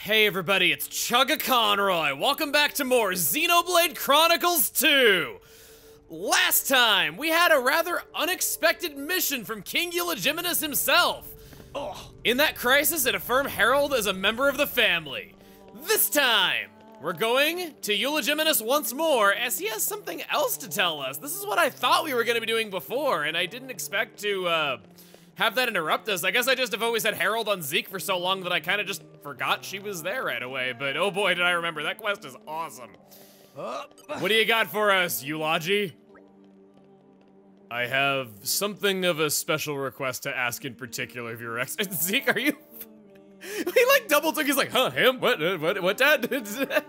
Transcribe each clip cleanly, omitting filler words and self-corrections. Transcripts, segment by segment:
Hey everybody, it's Chugga Conroy. Welcome back to more Xenoblade Chronicles 2. Last time, we had a rather unexpected mission from King Eulogiminas himself. In that crisis, it affirmed Harold as a member of the family. This time, we're going to Eulogiminas once more as he has something else to tell us. This is what I thought we were gonna be doing before, and I didn't expect to, have that interrupt us. I guess I just have always had Harold on Zeke for so long that I kind of just forgot she was there right away, but oh boy, did I remember. That quest is awesome. What do you got for us, Eulogy? I have something of a special request to ask in particular of your ex. Zeke, are you? He like double took, he's like, huh, him? What, Dad?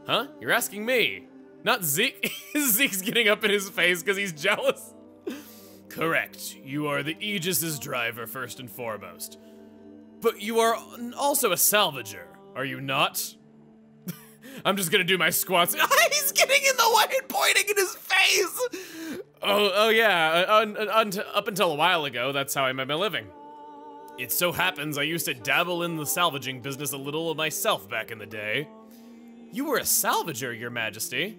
Huh? You're asking me, not Zeke. Zeke's getting up in his face because he's jealous. Correct. You are the Aegis's driver first and foremost. But you are also a salvager, are you not? I'm just gonna do my squats. He's getting in the way and pointing in his face! Oh yeah, up until a while ago, that's how I made my living. It so happens I used to dabble in the salvaging business a little myself back in the day. You were a salvager, Your Majesty.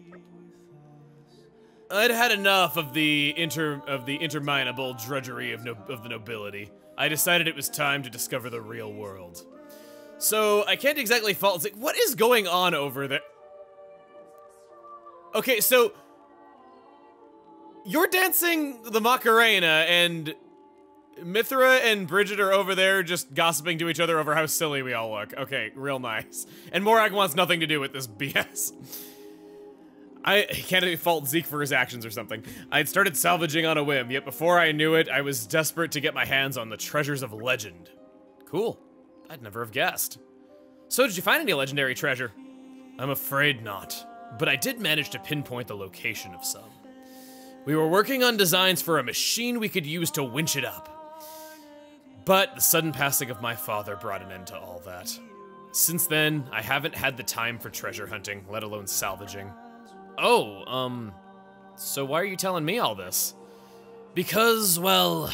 I'd had enough of the interminable drudgery of the nobility. I decided it was time to discover the real world. So I can't exactly fault. It's like, what is going on over there? Okay, so you're dancing the Macarena, and Mithra and Bridget are over there just gossiping to each other over how silly we all look. Okay, real nice. And Morag wants nothing to do with this BS. I can't even fault Zeke for his actions or something. I'd started salvaging on a whim, yet before I knew it, I was desperate to get my hands on the treasures of legend. Cool. I'd never have guessed. So did you find any legendary treasure? I'm afraid not, but I did manage to pinpoint the location of some. We were working on designs for a machine we could use to winch it up. But the sudden passing of my father brought an end to all that. Since then, I haven't had the time for treasure hunting, let alone salvaging. Oh, so why are you telling me all this? Because, well,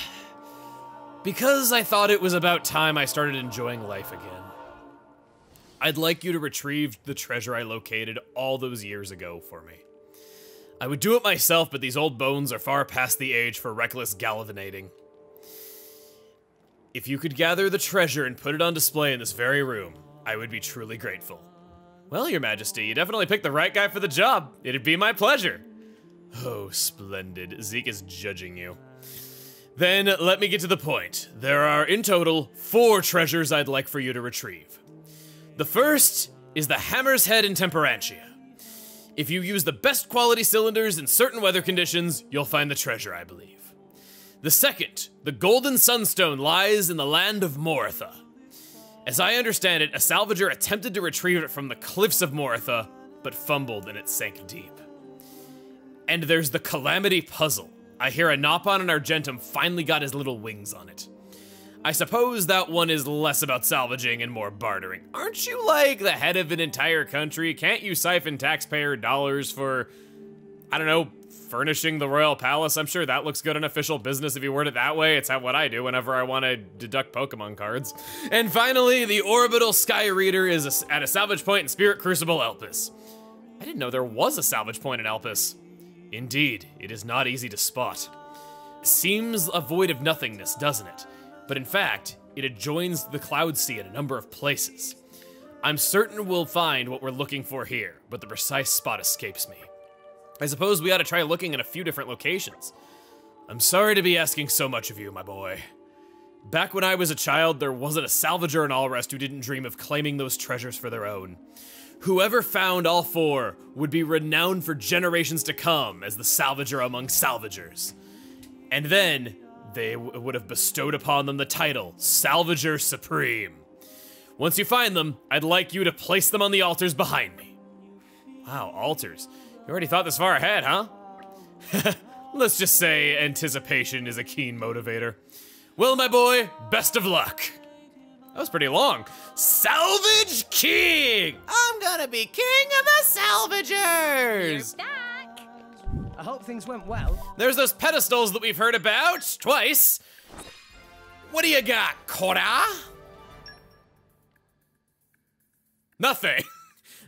because I thought it was about time I started enjoying life again. I'd like you to retrieve the treasure I located all those years ago for me. I would do it myself, but these old bones are far past the age for reckless gallivanting. If you could gather the treasure and put it on display in this very room, I would be truly grateful. Well, Your Majesty, you definitely picked the right guy for the job. It'd be my pleasure. Oh, splendid. Zeke is judging you. Then let me get to the point. There are, in total, 4 treasures I'd like for you to retrieve. The first is the Hammer's Head in Temperantia. If you use the best quality cylinders in certain weather conditions, you'll find the treasure, I believe. The second, the Golden Sunstone, lies in the land of Moritha. As I understand it, a salvager attempted to retrieve it from the cliffs of Moritha, but fumbled and it sank deep. And there's the Calamity Puzzle. I hear Anopon and Argentum finally got his little wings on it. I suppose that one is less about salvaging and more bartering. Aren't you like the head of an entire country? Can't you siphon taxpayer dollars for, I don't know, furnishing the royal palace? I'm sure that looks good in official business if you word it that way. It's what I do whenever I want to deduct Pokemon cards. And finally, the Orbital Sky Reader is at a salvage point in Spirit Crucible Elpis. I didn't know there was a salvage point in Elpis. Indeed, it is not easy to spot. Seems a void of nothingness, doesn't it? But in fact, it adjoins the Cloud Sea in a number of places. I'm certain we'll find what we're looking for here, but the precise spot escapes me. I suppose we ought to try looking at a few different locations. I'm sorry to be asking so much of you, my boy. Back when I was a child, there wasn't a salvager in Alrest who didn't dream of claiming those treasures for their own. Whoever found all 4 would be renowned for generations to come as the salvager among salvagers. And then, they would have bestowed upon them the title, Salvager Supreme. Once you find them, I'd like you to place them on the altars behind me. Wow, altars. You already thought this far ahead, huh? Let's just say anticipation is a keen motivator. Well, my boy, best of luck. That was pretty long. Salvage King! I'm gonna be king of the salvagers! You're back. I hope things went well. There's those pedestals that we've heard about twice. What do you got, Korra? Nothing.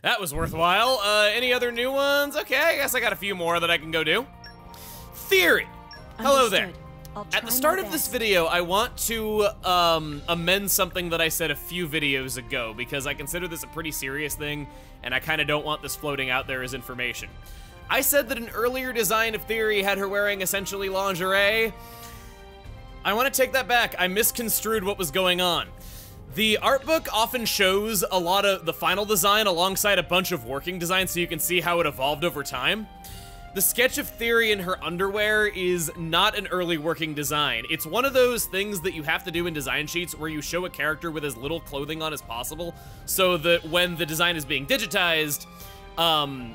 That was worthwhile. Any other new ones? Okay, I guess I got a few more that I can go do. Theory. Hello there. At the start of this video, I want to amend something that I said a few videos ago because I consider this a pretty serious thing and I kind of don't want this floating out there as information. I said that an earlier design of Theory had her wearing essentially lingerie. I want to take that back. I misconstrued what was going on. The art book often shows a lot of the final design alongside a bunch of working designs so you can see how it evolved over time. The sketch of Theory in her underwear is not an early working design. It's one of those things that you have to do in design sheets where you show a character with as little clothing on as possible so that when the design is being digitized,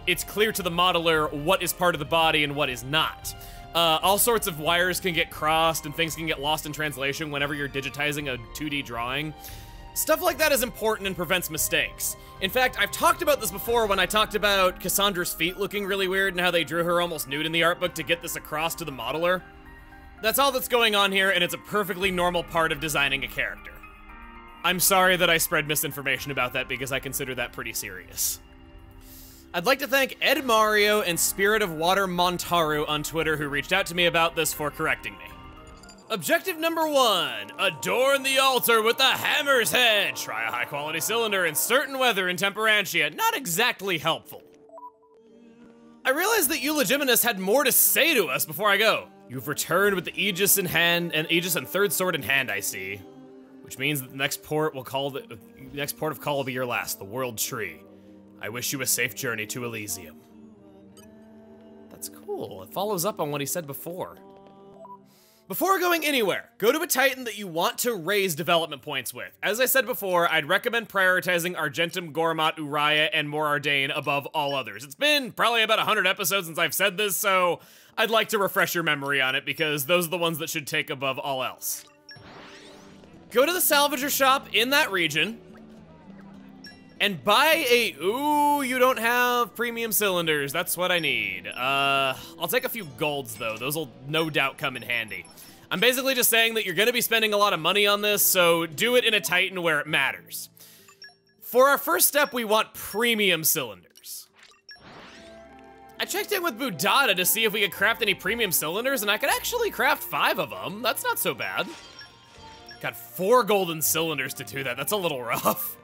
it's clear to the modeler what is part of the body and what is not. All sorts of wires can get crossed and things can get lost in translation whenever you're digitizing a 2D drawing. Stuff like that is important and prevents mistakes. In fact, I've talked about this before when I talked about Cassandra's feet looking really weird and how they drew her almost nude in the art book to get this across to the modeler. That's all that's going on here, and it's a perfectly normal part of designing a character. I'm sorry that I spread misinformation about that because I consider that pretty serious. I'd like to thank Ed Mario and Spirit of Water Montaru on Twitter who reached out to me about this for correcting me. Objective number 1, adorn the altar with a hammer's head. Try a high quality cylinder in certain weather in Temperantia. Not exactly helpful. I realized that Eulogiminus had more to say to us before I go. You've returned with the Aegis in hand, and Aegis and third sword in hand, I see. Which means that the next port of call will be your last, the World Tree. I wish you a safe journey to Elysium. That's cool. It follows up on what he said before. Before going anywhere, go to a Titan that you want to raise development points with. As I said before, I'd recommend prioritizing Argentum, Gormat, Uriah, and Morardain above all others. It's been probably about 100 episodes since I've said this, so I'd like to refresh your memory on it because those are the ones that should take above all else. Go to the salvager shop in that region and buy a, ooh, you don't have premium cylinders. That's what I need. I'll take a few golds though. Those will no doubt come in handy. I'm basically just saying that you're gonna be spending a lot of money on this, so do it in a Titan where it matters. For our first step, we want premium cylinders. I checked in with Budada to see if we could craft any premium cylinders, and I could actually craft 5 of them. That's not so bad. Got 4 golden cylinders to do that. That's a little rough.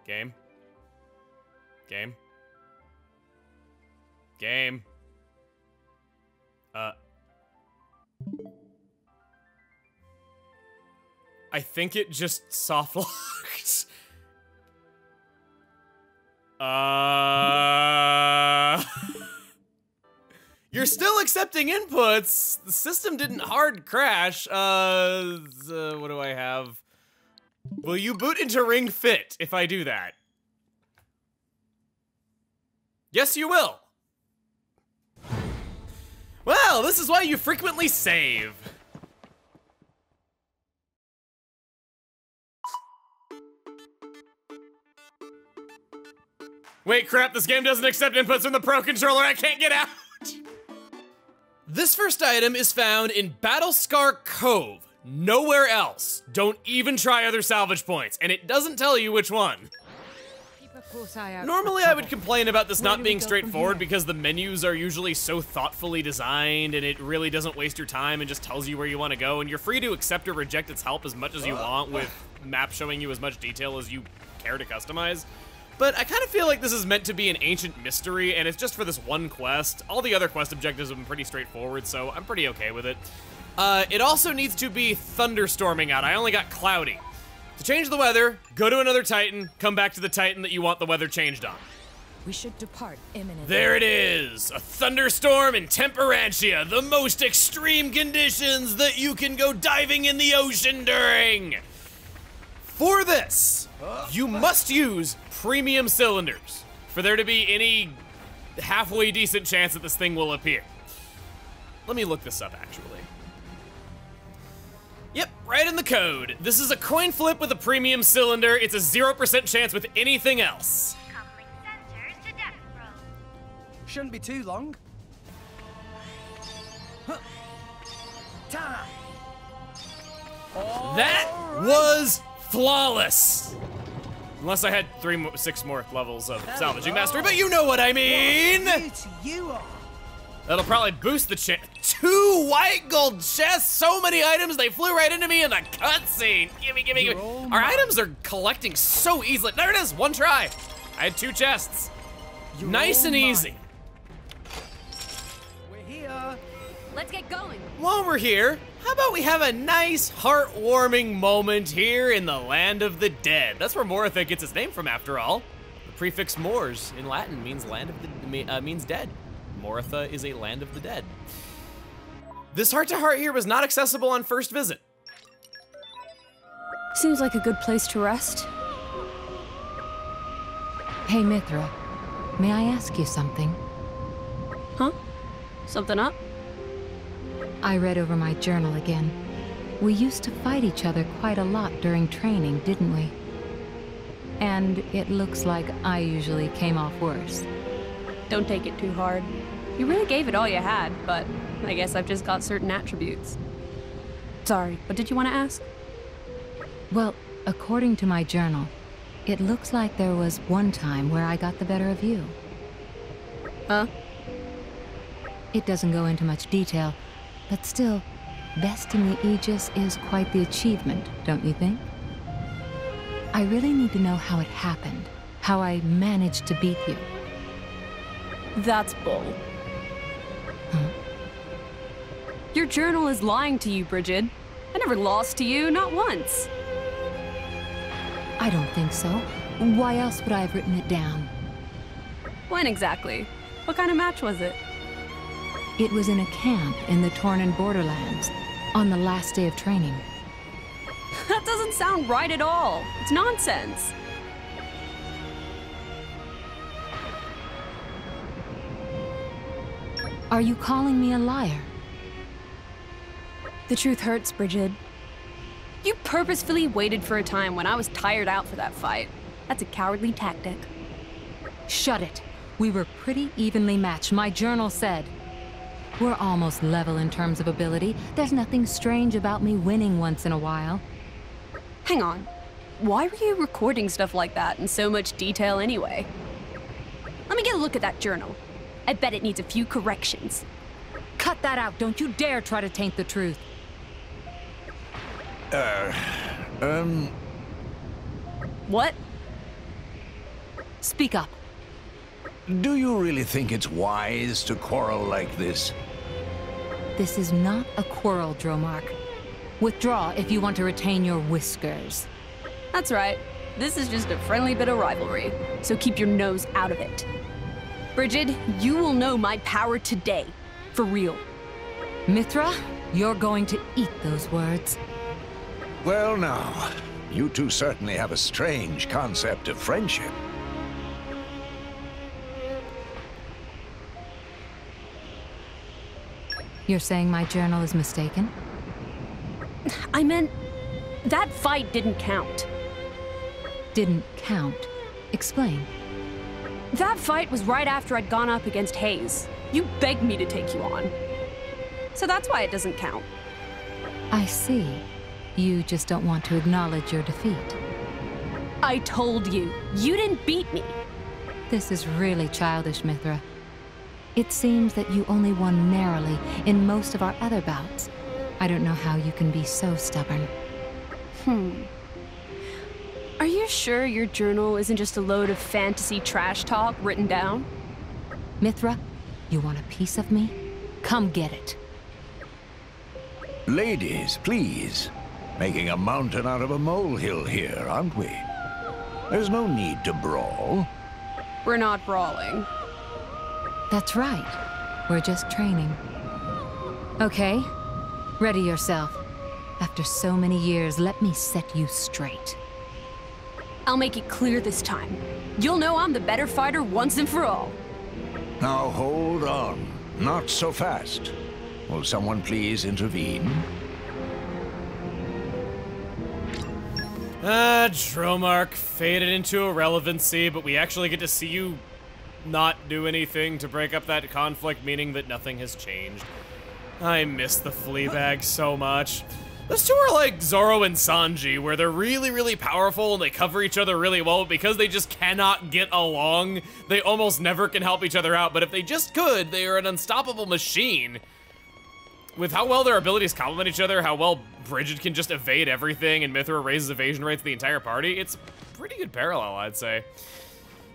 Game. Game. Game. I think it just soft locked. You're still accepting inputs. The system didn't hard crash. What do I have? Will you boot into Ring Fit if I do that? Yes, you will. Well, this is why you frequently save. Wait, crap, this game doesn't accept inputs from the Pro Controller. I can't get out. This first item is found in Battlescar Cove. Nowhere else. Don't even try other salvage points, and it doesn't tell you which one. Normally I would complain about this not being straightforward because the menus are usually so thoughtfully designed and it really doesn't waste your time and just tells you where you want to go, and you're free to accept or reject its help as much as you want with maps showing you as much detail as you care to customize. But I kind of feel like this is meant to be an ancient mystery and it's just for this one quest. All the other quest objectives have been pretty straightforward, so I'm pretty okay with it. It also needs to be thunderstorming out. I only got cloudy. To change the weather, go to another Titan, come back to the Titan that you want the weather changed on. We should depart imminently. There it is! A thunderstorm in Temperantia, the most extreme conditions that you can go diving in the ocean during! For this, you must use premium cylinders for there to be any halfway decent chance that this thing will appear. Let me look this up, actually. Yep, right in the code. This is a coin flip with a premium cylinder. It's a 0% chance with anything else. Coupling sensors to depth probe. Shouldn't be too long. time. That was flawless. Unless I had 6 more levels of salvaging mastery, but you know what I mean. Beauty you are. That'll probably boost the chance. 2 white gold chests, so many items, they flew right into me in the cutscene. Gimme, gimme, gimme. Our items are collecting so easily. There it is, 1 try. I had 2 chests. Nice and easy. We're here. Let's get going. While we're here, how about we have a nice, heartwarming moment here in the land of the dead? That's where Moratha gets its name from, after all. The prefix "mors" in Latin means land of the means dead. Moratha is a land of the dead. This heart-to-heart here was not accessible on first visit. Seems like a good place to rest. Hey, Mithra. May I ask you something? Huh? Something up? I read over my journal again. We used to fight each other quite a lot during training, didn't we? And it looks like I usually came off worse. Don't take it too hard. You really gave it all you had, but I guess I've just got certain attributes. Sorry, what did you want to ask? Well, according to my journal, it looks like there was one time where I got the better of you. Huh? It doesn't go into much detail, but still, besting the Aegis is quite the achievement, don't you think? I really need to know how it happened, how I managed to beat you. That's bull. Huh? Your journal is lying to you, Bridget. I never lost to you, not once. I don't think so. Why else would I have written it down? When exactly? What kind of match was it? It was in a camp in the Tornan borderlands, on the last day of training. That doesn't sound right at all. It's nonsense. Are you calling me a liar? The truth hurts, Bridget. You purposefully waited for a time when I was tired out for that fight. That's a cowardly tactic. Shut it. We were pretty evenly matched, my journal said. We're almost level in terms of ability. There's nothing strange about me winning once in a while. Hang on. Why were you recording stuff like that in so much detail anyway? Let me get a look at that journal. I bet it needs a few corrections. Cut that out. Don't you dare try to taint the truth. What? Speak up. Do you really think it's wise to quarrel like this? This is not a quarrel, Dromark. Withdraw if you want to retain your whiskers. That's right. This is just a friendly bit of rivalry, so keep your nose out of it. Bridget, you will know my power today. For real. Mithra, you're going to eat those words. Well now, you two certainly have a strange concept of friendship. You're saying my journal is mistaken? I meant, that fight didn't count. Didn't count. Explain. That fight was right after I'd gone up against Hayes. You begged me to take you on. So that's why it doesn't count. I see. You just don't want to acknowledge your defeat. I told you, you didn't beat me. This is really childish, Mithra. It seems that you only won narrowly in most of our other bouts. I don't know how you can be so stubborn. Are you sure your journal isn't just a load of fantasy trash talk written down? Mithra, you want a piece of me? Come get it. Ladies, please. Making a mountain out of a molehill here, aren't we? There's no need to brawl. We're not brawling. That's right. We're just training. Okay, ready yourself. After so many years, let me set you straight. I'll make it clear this time. You'll know I'm the better fighter once and for all. Now hold on. Not so fast. Will someone please intervene? Dromark faded into irrelevancy, but we actually get to see you not do anything to break up that conflict, meaning that nothing has changed. I miss the Fleabag so much. Those two are like Zoro and Sanji, where they're really, really powerful and they cover each other really well, but because they just cannot get along, they almost never can help each other out. But if they just could, they are an unstoppable machine. With how well their abilities complement each other, how well Bridget can just evade everything, and Mithra raises evasion rates of the entire party, it's a pretty good parallel, I'd say.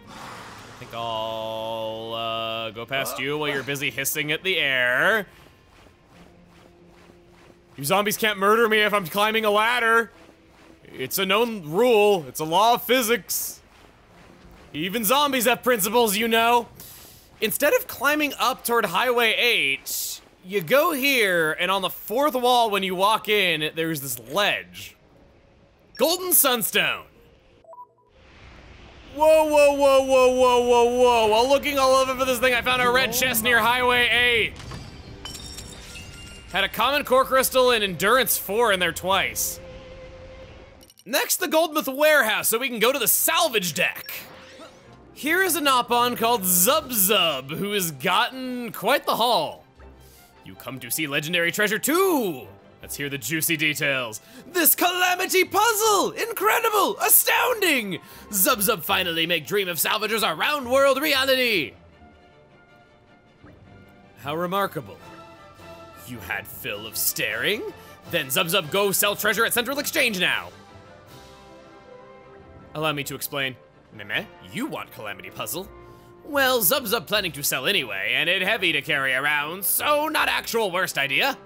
I think I'll go past you while you're busy hissing at the air. You zombies can't murder me if I'm climbing a ladder. It's a known rule. It's a law of physics. Even zombies have principles, you know. Instead of climbing up toward Highway 8, you go here, and on the fourth wall when you walk in, there's this ledge. Golden Sunstone. Whoa, whoa, whoa, whoa, whoa, whoa, whoa. While looking all over for this thing, I found a red chest near Highway 8. Had a common core crystal and endurance 4 in there twice. Next, the Goldsmith warehouse, so we can go to the salvage deck. Here is a Nopon called Zub Zub, who has gotten quite the haul. You come to see legendary treasure too. Let's hear the juicy details. This Calamity puzzle! Incredible! Astounding! Zub Zub finally make Dream of Salvagers a round world reality. How remarkable. You had fill of staring? Then Zub Zub go sell treasure at Central Exchange now. Allow me to explain. Meh, you want Calamity puzzle? Well, Zub Zub planning to sell anyway, and it heavy to carry around, so not actual worst idea.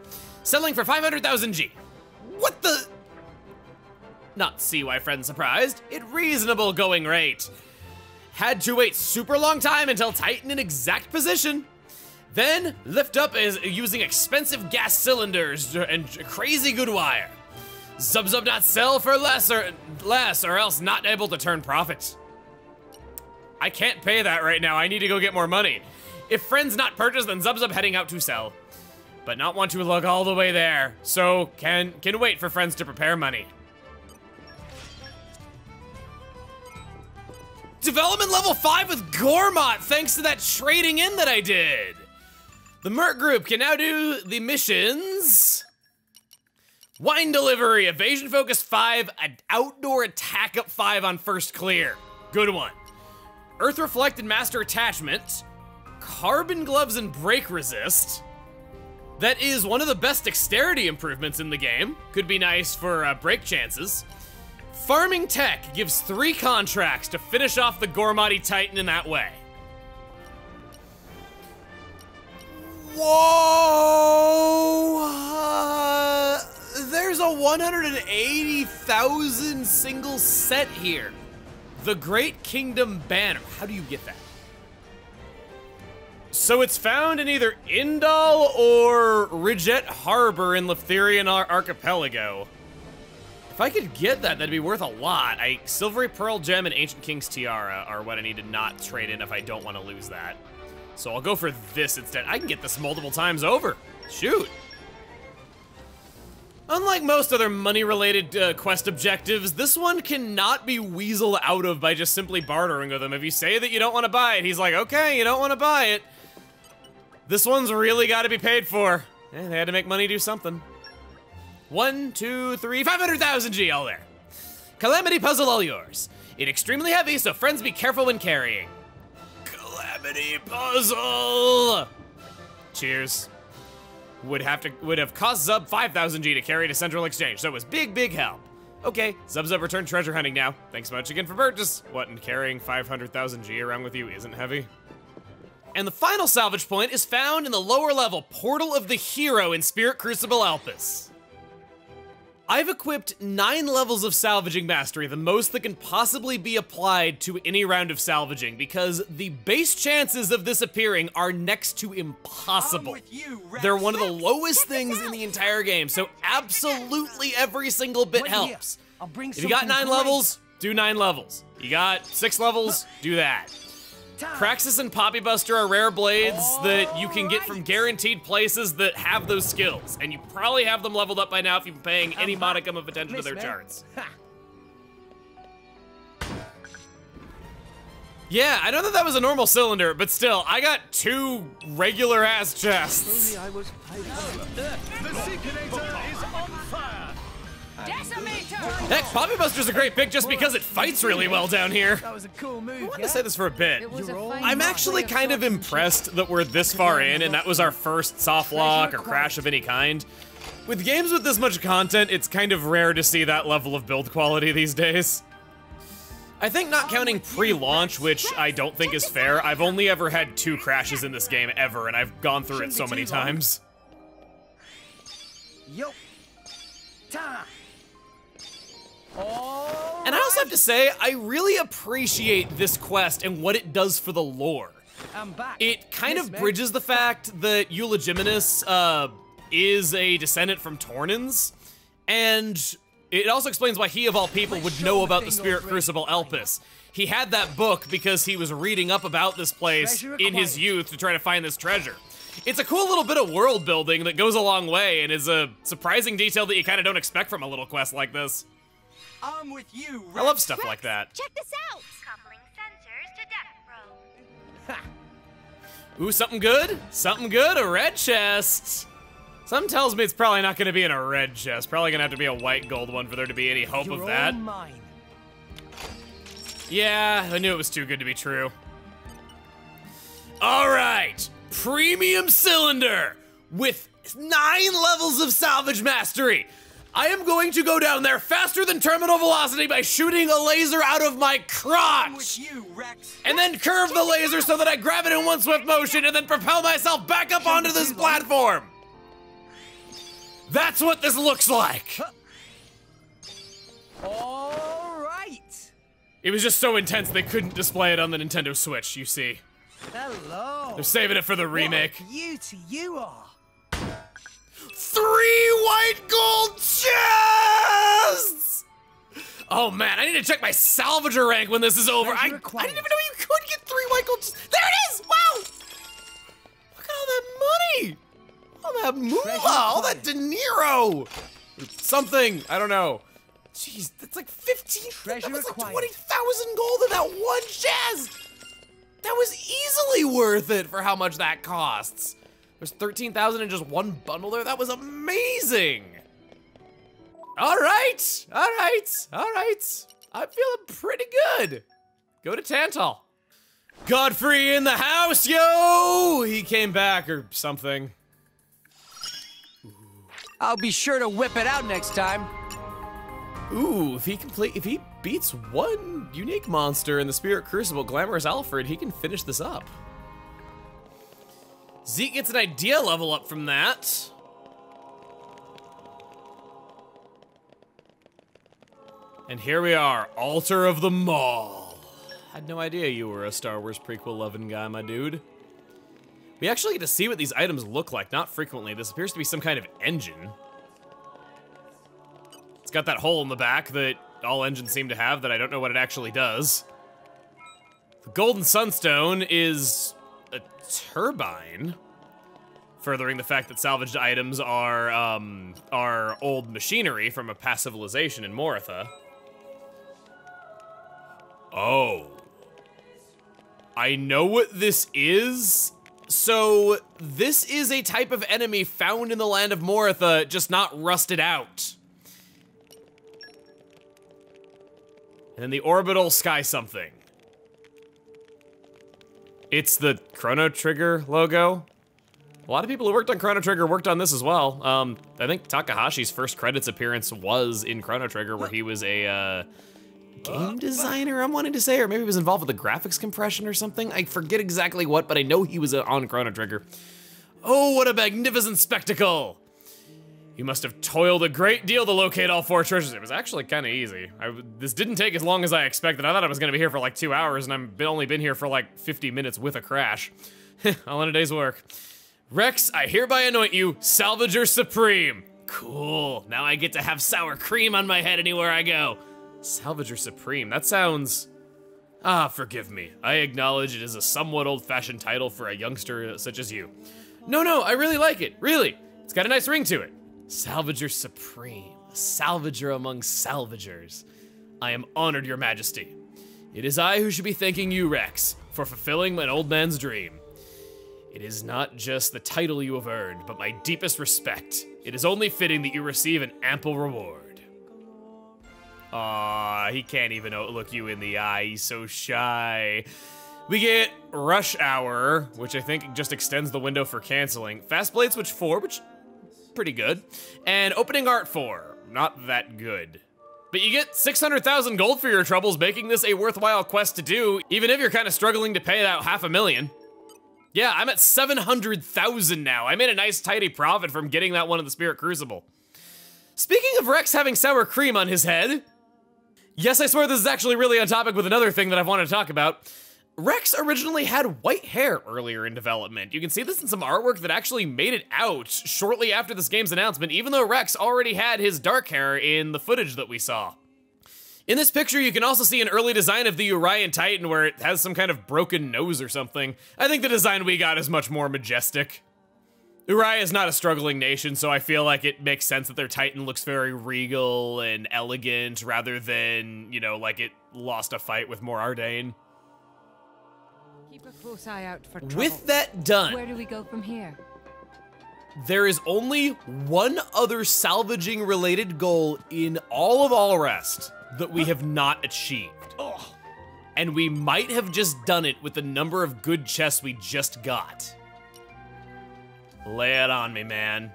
Selling for 500,000 G. What the? Not see why friends surprised. It reasonable going rate. Had to wait super long time until Titan in exact position. Then, lift up is using expensive gas cylinders and crazy good wire. Zub Zub not sell for less or else not able to turn profit. I can't pay that right now, I need to go get more money. If friends not purchase, then Zub Zub heading out to sell. But not want to lug all the way there, so can wait for friends to prepare money. Development level 5 with Gormott, thanks to that trading in that I did. The Merc group can now do the missions. Wine delivery, evasion focus 5, an outdoor attack up 5 on first clear. Good one. Earth reflected master attachment, carbon gloves and brake resist. That is one of the best dexterity improvements in the game. Could be nice for brake chances. Farming tech gives 3 contracts to finish off the Gormati Titan in that way. Whoa! There's a 180,000 single set here. The Great Kingdom Banner. How do you get that? So it's found in either Indal or Ridgette Harbor in Leftherian Archipelago. If I could get that, that'd be worth a lot. Silvery Pearl Gem and Ancient King's Tiara are what I need to not trade in if I don't want to lose that. So I'll go for this instead. I can get this multiple times over. Shoot. Unlike most other money-related quest objectives, this one cannot be weaseled out of by just simply bartering with him. If you say that you don't want to buy it, he's like, okay, you don't want to buy it. This one's really got to be paid for. They had to make money do something. 1, 2, 3, 500,000 G all there. Calamity puzzle all yours. It's extremely heavy, so friends be careful when carrying. Calamity puzzle. Cheers. Would have cost Zub 5,000 G to carry to Central Exchange, so it was big help. Okay, Zub Zub returned treasure hunting now. Thanks much again for purchase. What, and carrying 500,000 G around with you isn't heavy? And the final salvage point is found in the lower level Portal of the Hero in Spirit Crucible Alpus. I've equipped 9 levels of salvaging mastery, the most that can possibly be applied to any round of salvaging, because the base chances of this appearing are next to impossible. They're one of the lowest things in the entire game, so absolutely every single bit helps. If you got 9 levels, do 9 levels. You got 6 levels, do that. Praxis and Poppy Buster are rare blades that you can get from guaranteed places that have those skills, and you probably have them leveled up by now if you've been paying any modicum of attention to their charts. Yeah, I know that that was a normal cylinder, but still, I got 2 regular-ass chests. I was paid. The Seekinator is on fire. Heck, Poppy Buster's a great pick just because it fights really well down here. That was a cool move. I wanted yeah? to say this for a bit. You're all I'm actually kind of impressed that we're this far in and that was our first soft lock or crash of any kind. With games with this much content, it's kind of rare to see that level of build quality these days. I think not counting pre-launch, which I don't think is fair, I've only ever had 2 crashes in this game ever, and I've gone through it so many times. Yo. Ta. And I also have to say, I really appreciate this quest and what it does for the lore. I'm back. It kind Yes, of man. bridges the fact that Eulogimenus is a descendant from Tornans, and it also explains why he, of all people, would know about the Spirit Crucible Elpis. He had that book because he was reading up about this place Treasure in his acquired. youth to try to find this treasure. It's a cool little bit of world building that goes a long way and is a surprising detail that you kind of don't expect from a little quest like this. I'm with you, I love stuff like that. Check this out. Coupling sensors to depth probe. Ooh, something good? Something good? A red chest. Something tells me it's probably not gonna be in a red chest. Probably gonna have to be a white gold one for there to be any hope You're of that. all mine. Yeah, I knew it was too good to be true. All right, premium cylinder with 9 levels of salvage mastery. I am going to go down there faster than terminal velocity by shooting a laser out of my I'm with crotch. you, Rex. And then curve the laser so that I grab it in one swift motion and then propel myself back up onto this platform. That's what this looks like. All right. It was just so intense they couldn't display it on the Nintendo Switch, you see. Hello. They're saving it for the remake. What a beauty you are. 3 white gold chests! Oh man, I need to check my salvager rank when this is over. I didn't even know you could get 3 white gold chests. There it is! Wow! Look at all that money! All that moolah, all that De Niro! Or something, I don't know. Jeez, that's like 15, Treasure that was like acquired. 20,000 gold in that one chest! That was easily worth it for how much that costs. There's 13,000 in just one bundle there. That was amazing. All right, all right, all right. I'm feeling pretty good. Go to Tantal. Godfrey in the house, yo! He came back or something. I'll be sure to whip it out next time. Ooh, if he beats one unique monster in the Spirit Crucible, Glamorous Alfred, he can finish this up. Zeke gets an idea level up from that. And here we are, Altar of the Maul. Had no idea you were a Star Wars prequel loving guy, my dude. We actually get to see what these items look like, not frequently. This appears to be some kind of engine. It's got that hole in the back that all engines seem to have that I don't know what it actually does. The Golden Sunstone is a turbine, furthering the fact that salvaged items are old machinery from a past civilization in Moritha. Oh. I know what this is. So, this is a type of enemy found in the land of Moritha, just not rusted out. And then the orbital sky something. It's the Chrono Trigger logo. A lot of people who worked on Chrono Trigger worked on this as well. I think Takahashi's first credits appearance was in Chrono Trigger, where he was a game designer, I'm wanting to say, or maybe he was involved with the graphics compression or something. I forget exactly what, but I know he was on Chrono Trigger. Oh, what a magnificent spectacle! You must have toiled a great deal to locate all 4 treasures. It was actually kind of easy. This didn't take as long as I expected. I thought I was gonna be here for like 2 hours, and I've only been here for like 50 minutes with a crash. All in a day's work. Rex, I hereby anoint you Salvager Supreme. Cool, now I get to have sour cream on my head anywhere I go. Salvager Supreme, that sounds... Ah, forgive me. I acknowledge it is a somewhat old-fashioned title for a youngster such as you. No, I really like it, really. It's got a nice ring to it. Salvager Supreme, a salvager among salvagers. I am honored, Your Majesty. It is I who should be thanking you, Rex, for fulfilling an old man's dream. It is not just the title you have earned, but my deepest respect. It is only fitting that you receive an ample reward. Aw, he can't even look you in the eye, he's so shy. We get Rush Hour, which I think just extends the window for canceling. Fast Blade Switch 4, which, pretty good. And Opening Art 4, not that good. But you get 600,000 gold for your troubles, making this a worthwhile quest to do, even if you're kind of struggling to pay out $500,000. Yeah, I'm at 700,000 now. I made a nice tidy profit from getting that one in the Spirit Crucible. Speaking of Rex having sour cream on his head, yes, I swear this is actually really on topic with another thing that I've wanted to talk about. Rex originally had white hair earlier in development. You can see this in some artwork that actually made it out shortly after this game's announcement, even though Rex already had his dark hair in the footage that we saw. In this picture, you can also see an early design of the Urian Titan where it has some kind of broken nose or something. I think the design we got is much more majestic. Uriah is not a struggling nation, so I feel like it makes sense that their Titan looks very regal and elegant rather than, you know, like it lost a fight with Morardain. Keep a close eye out for trouble. With that done, Where do we go from here? there is only one other salvaging related goal in all of Allrest that we have not achieved. And we might have just done it with the number of good chests we just got. Lay it on me, man.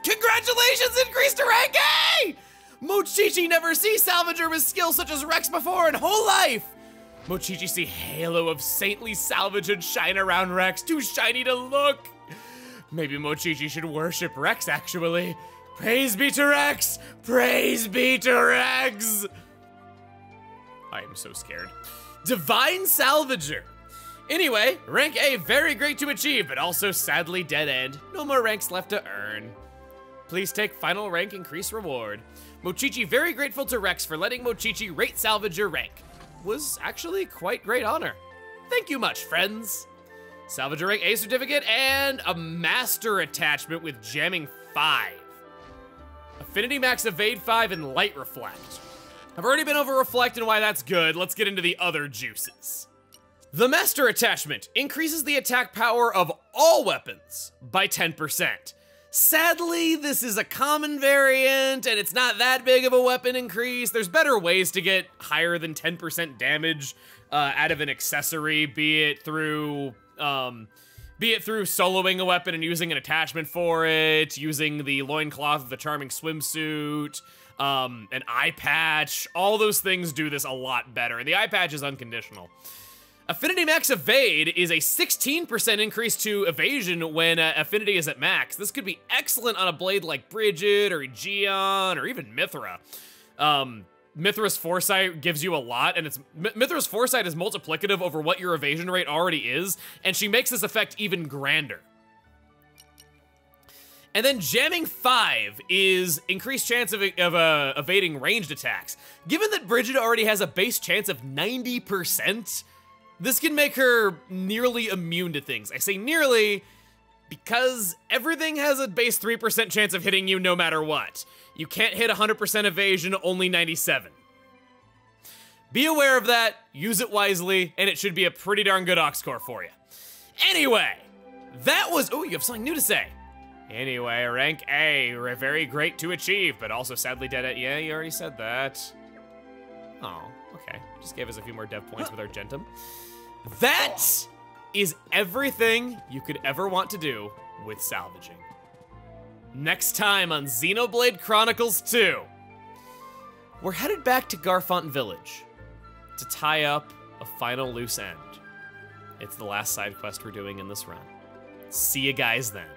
Congratulations, increased to rank A! Mochichi never see salvager with skills such as Rex before in whole life. Mochichi see halo of saintly salvage and shine around Rex, too shiny to look. Maybe Mochichi should worship Rex, actually. Praise be to Rex! Praise be to Rex! I am so scared. Divine Salvager. Anyway, rank A, very great to achieve, but also sadly dead end. No more ranks left to earn. Please take final rank increase reward. Mochichi very grateful to Rex for letting Mochichi rate Salvager rank. Was actually quite great honor. Thank you much, friends. Salvager rank A certificate and a master attachment with jamming 5. Affinity max evade 5 and light reflect. I've already been over reflect and why that's good. Let's get into the other juices. The master attachment increases the attack power of all weapons by 10%. Sadly, this is a common variant and it's not that big of a weapon increase. There's better ways to get higher than 10% damage out of an accessory, be it through soloing a weapon and using an attachment for it, using the loincloth of the Charming Swimsuit, an eye patch. All those things do this a lot better, and the eye patch is unconditional. Affinity max evade is a 16% increase to evasion when affinity is at max. This could be excellent on a blade like Bridget or Aegeon or even Mithra. Mithra's Foresight gives you a lot, and Mithra's Foresight is multiplicative over what your evasion rate already is, and she makes this effect even grander. And then jamming 5 is increased chance of evading ranged attacks. Given that Bridget already has a base chance of 90%, this can make her nearly immune to things. I say nearly because everything has a base 3% chance of hitting you no matter what. You can't hit 100% evasion, only 97. Be aware of that, use it wisely, and it should be a pretty darn good aux core for you. Anyway, that was, oh, you have something new to say. Anyway, rank A, very great to achieve, but also sadly dead at, yeah, you already said that. Oh, okay, just gave us a few more dev points with Argentum. That is everything you could ever want to do with salvaging. Next time on Xenoblade Chronicles 2, we're headed back to Garfont Village to tie up a final loose end. It's the last side quest we're doing in this run. See you guys then.